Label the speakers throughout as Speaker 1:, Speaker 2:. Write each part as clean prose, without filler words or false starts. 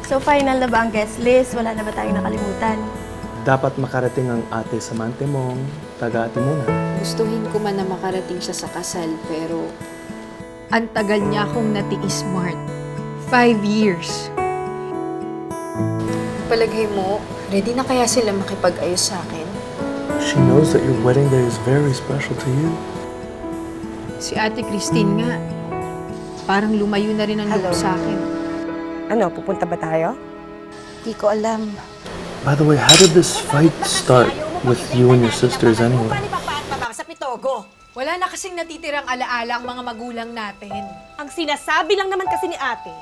Speaker 1: So final na ba ang guest list? Wala na ba tayong nakalimutan?
Speaker 2: Dapat makarating ang ate Samante mong taga-ate muna.
Speaker 3: Gustuhin ko man na makarating siya sa kasal, pero ang tagal niya akong natiis, Mart. 5 years. Palagay mo, ready na kaya sila makipag-ayos sa akin?
Speaker 2: She knows that your wedding day is very special to you.
Speaker 3: Si Ate Christine nga, parang lumayo na rin ang loob sa akin.
Speaker 4: Ano, pupunta ba tayo?
Speaker 3: Di ko alam.
Speaker 2: By the way, how did this fight start with you and your sisters anyway?
Speaker 4: Sa Pitogo.
Speaker 5: Wala na kasing natitirang alaala ang mga magulang natin.
Speaker 4: Ang sinasabi lang naman kasi ni ate,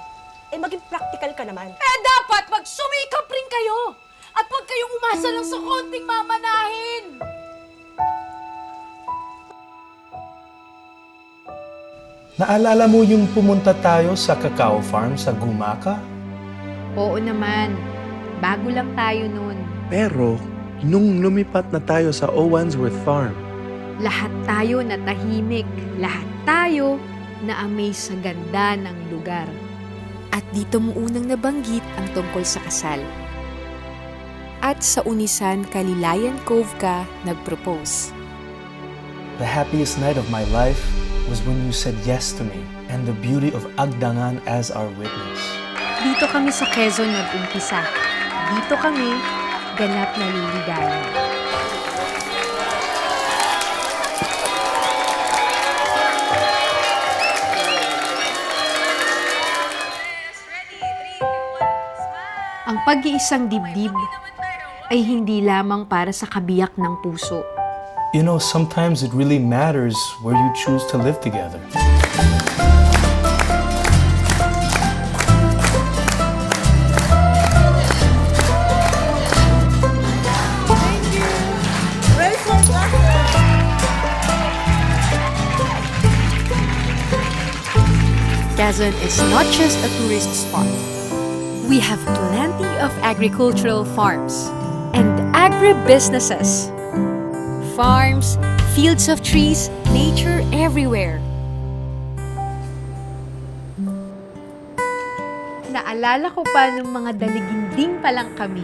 Speaker 4: maging practical ka naman.
Speaker 5: Dapat magsumikap rin kayo! At huwag kayong umasa lang sa konting mamanahin!
Speaker 6: Naalala mo yung pumunta tayo sa cacao farm sa Gumaka?
Speaker 3: Oo naman. Bago lang tayo nun.
Speaker 2: Pero, nung lumipat na tayo sa Owansworth Farm,
Speaker 3: Lahat tayo natahimik. Lahat tayo na-amaze sa ganda ng lugar. At dito mo unang nabanggit ang tungkol sa kasal. At sa Unisan, Kalilayan Cove ka nag-propose.
Speaker 6: The happiest night of my life was when you said yes to me and the beauty of Agdangan as our witness.
Speaker 3: Dito kami sa Quezon nag-umpisa. Dito kami ganap na liligayan. Ang pag-iisang dibdib ay hindi lamang para sa kabiyak ng puso.
Speaker 6: You know, sometimes it really matters where you choose to live together.
Speaker 3: Quezon is not just a tourist spot. We have plenty of agricultural farms and agribusinesses. Farms, fields of trees, nature everywhere. Naalala ko pa nung mga daliginding pa lang kami.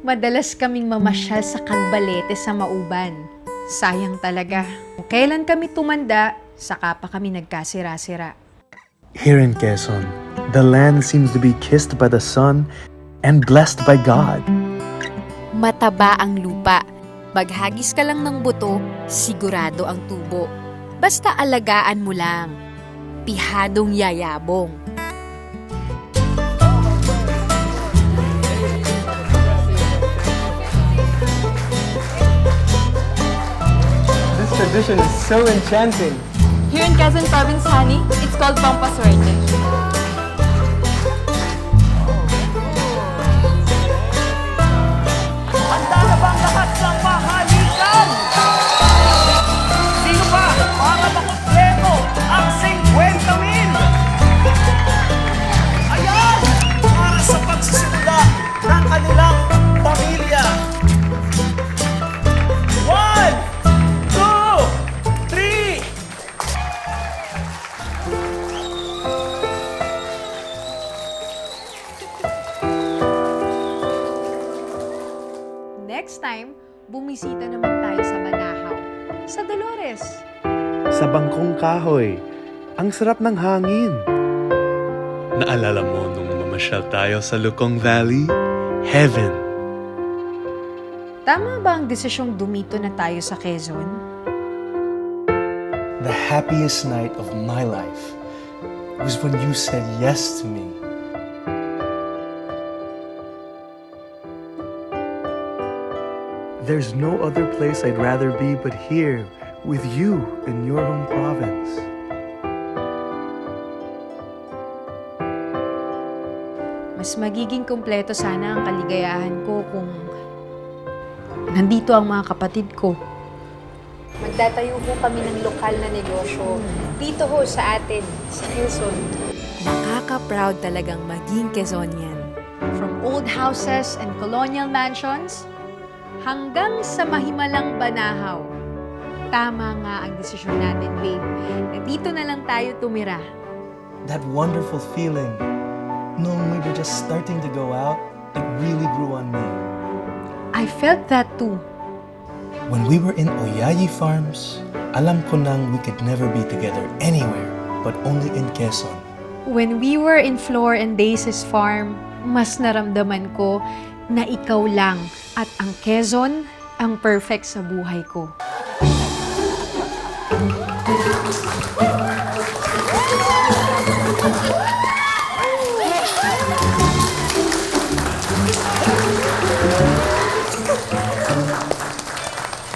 Speaker 3: Madalas kaming mamasyal sa Cagbalete sa Mauban. Sayang talaga. Kung kailan kami tumanda, saka pa kami nagkasira-sira.
Speaker 2: here in Quezon, the land seems to be kissed by the sun and blessed by God.
Speaker 3: Mataba ang lupa. Maghagis ka lang ng buto, sigurado ang tubo. Basta alagaan mo lang. Pihadong yayabong.
Speaker 7: This tradition is so enchanting.
Speaker 5: Here in Quezon Province, honey, it's called Pampaswerte.
Speaker 4: Handa na ba ang lahat ng mahalikan? Sino ba para makumpleto ang 50,000? Ayan! Para sa pagsisimula ng kanilang pamilya. 1, 2, 3!
Speaker 3: Next time, bumisita naman tayo sa Banahaw, sa Dolores.
Speaker 2: Sa bangkong kahoy, ang sarap ng hangin. Naalala mo nung mamasyal tayo sa Lukong Valley? Heaven.
Speaker 3: Tama ba ang desisyong dumito na tayo sa Quezon?
Speaker 6: The happiest night of my life was when you said yes to me.
Speaker 2: There's no other place I'd rather be but here, with you in your home province.
Speaker 3: Mas magiging kumpleto sana ang kaligayahan ko kung nandito ang mga kapatid ko. Magtatayo po kami ng lokal na negosyo dito ho sa atin, sa Quezon. Nakaka-proud talagang maging Quezonian. From old houses and colonial mansions, hanggang sa mahimalang Banahaw. Tama nga ang desisyon natin, babe. Na dito na lang tayo tumira.
Speaker 6: That wonderful feeling, knowing we were just starting to go out, it really grew on me.
Speaker 3: I felt that too.
Speaker 6: When we were in Oyayi Farms, alam ko nang we could never be together anywhere, but only in Quezon.
Speaker 3: When we were in Flor and Dais's farm, mas naramdaman ko na ikaw lang at ang Quezon ang perfect sa buhay ko.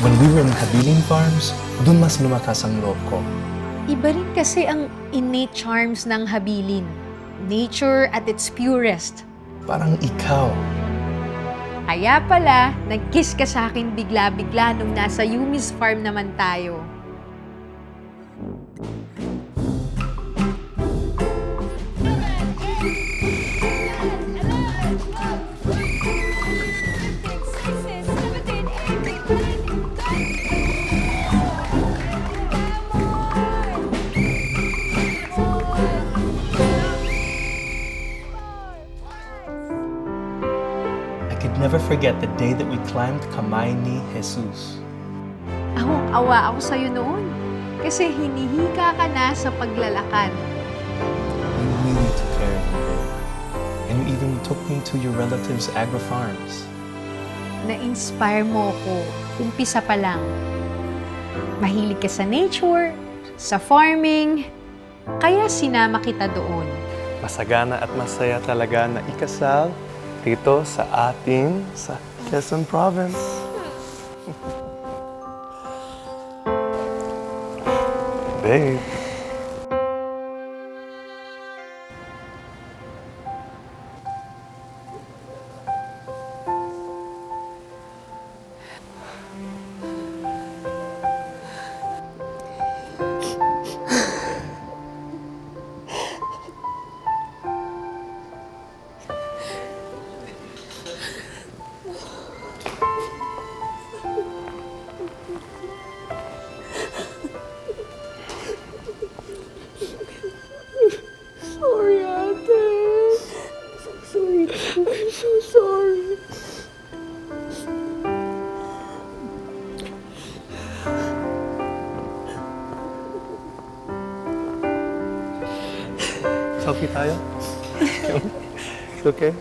Speaker 6: When we were in Habiling Farms, dun mas lumakas ang loob ko.
Speaker 3: Iba rin kasi ang innate charms ng habilin. Nature at its purest.
Speaker 6: Parang ikaw.
Speaker 3: Kaya pala, nag-kiss ka sa akin bigla-bigla nung nasa Yumi's farm naman tayo.
Speaker 6: I could never forget the day that we climbed Kamay ni Jesus.
Speaker 3: Awang-awa ako sa'yo noon. Kasi hinihika ka na sa paglalakad.
Speaker 6: You really took care of me, babe. And you even took me to your relatives' agri-farms.
Speaker 3: Na-inspire mo ko, umpisa pa lang. Mahilig ka sa nature, sa farming, kaya sinama kita doon.
Speaker 2: Masagana at masaya talaga na ikasal dito sa Quezon Province. Babe. Selfie tayo? It's okay?